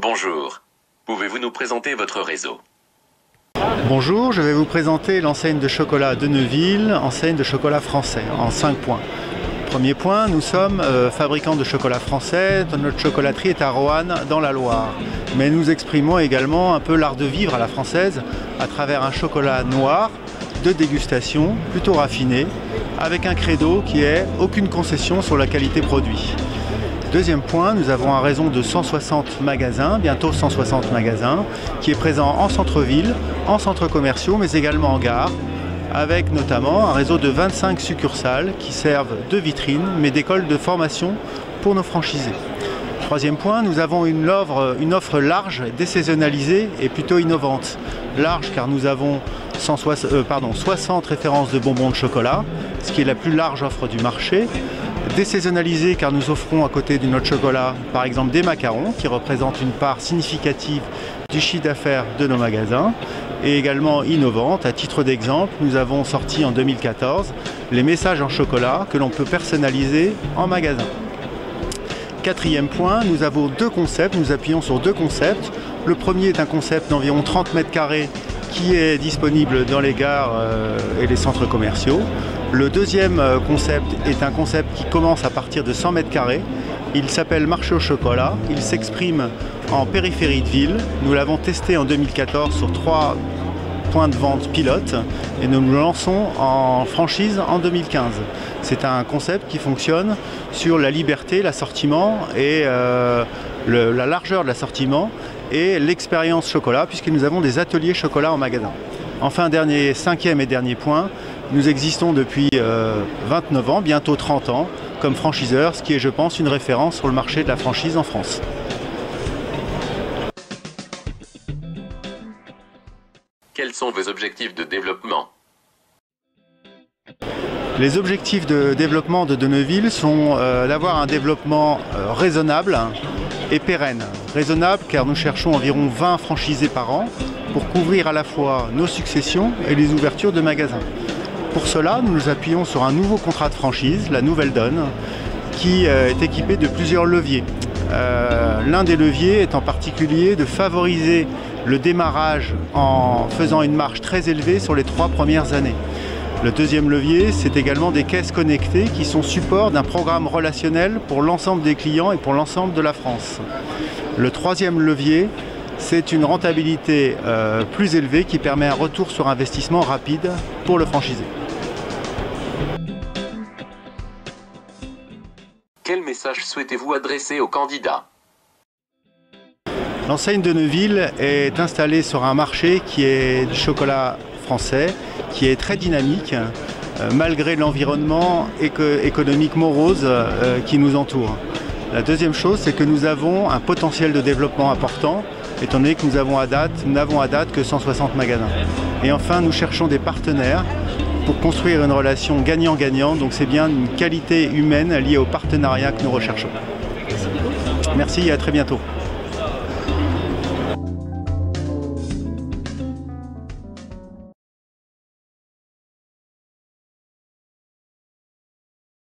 Bonjour. Pouvez-vous nous présenter votre réseau? Bonjour, je vais vous présenter l'enseigne de chocolat de Neuville, enseigne de chocolat français, en 5 points. Premier point, nous sommes fabricants de chocolat français, notre chocolaterie est à Roanne dans la Loire. Mais nous exprimons également un peu l'art de vivre à la française à travers un chocolat noir de dégustation, plutôt raffiné, avec un credo qui est aucune concession sur la qualité produit. Deuxième point, nous avons un réseau de 160 magasins, bientôt 160 magasins, qui est présent en centre-ville, en centres commerciaux, mais également en gare, avec notamment un réseau de 25 succursales qui servent de vitrines, mais d'écoles de formation pour nos franchisés. Troisième point, nous avons une offre large, désaisonnalisée et plutôt innovante. Large car nous avons 60 références de bonbons de chocolat, ce qui est la plus large offre du marché. Désaisonnalisé car nous offrons à côté de notre chocolat par exemple des macarons qui représentent une part significative du chiffre d'affaires de nos magasins, et également innovante. À titre d'exemple, nous avons sorti en 2014 les messages en chocolat que l'on peut personnaliser en magasin. Quatrième point, nous avons deux concepts, nous appuyons sur deux concepts. Le premier est un concept d'environ 30 mètres carrés qui est disponible dans les gares et les centres commerciaux. Le deuxième concept est un concept qui commence à partir de 100 mètres carrés. Il s'appelle Marché au chocolat. Il s'exprime en périphérie de ville. Nous l'avons testé en 2014 sur 3 points de vente pilotes et nous le lançons en franchise en 2015. C'est un concept qui fonctionne sur la liberté, l'assortiment et la largeur de l'assortiment et l'expérience chocolat, puisque nous avons des ateliers chocolat en magasin. Enfin, cinquième et dernier point, nous existons depuis 29 ans, bientôt 30 ans, comme franchiseur, ce qui est, je pense, une référence sur le marché de la franchise en France. Quels sont vos objectifs de développement? Les objectifs de développement de Neuville sont d'avoir un développement raisonnable et pérenne. Raisonnable car nous cherchons environ 20 franchisés par an pour couvrir à la fois nos successions et les ouvertures de magasins. Pour cela, nous nous appuyons sur un nouveau contrat de franchise, la Nouvelle Donne, qui est équipé de plusieurs leviers. L'un des leviers est en particulier de favoriser le démarrage en faisant une marge très élevée sur les 3 premières années. Le deuxième levier, c'est également des caisses connectées qui sont support d'un programme relationnel pour l'ensemble des clients et pour l'ensemble de la France. Le troisième levier, c'est une rentabilité plus élevée qui permet un retour sur investissement rapide pour le franchisé. Quel message souhaitez-vous adresser aux candidats? L'enseigne de Neuville est installée sur un marché qui est du chocolat français, qui est très dynamique, malgré l'environnement économique morose qui nous entoure. La deuxième chose, c'est que nous avons un potentiel de développement important, étant donné que nous n'avons à date que 160 magasins. Et enfin, nous cherchons des partenaires pour construire une relation gagnant-gagnant, donc c'est bien une qualité humaine liée au partenariat que nous recherchons. Merci et à très bientôt.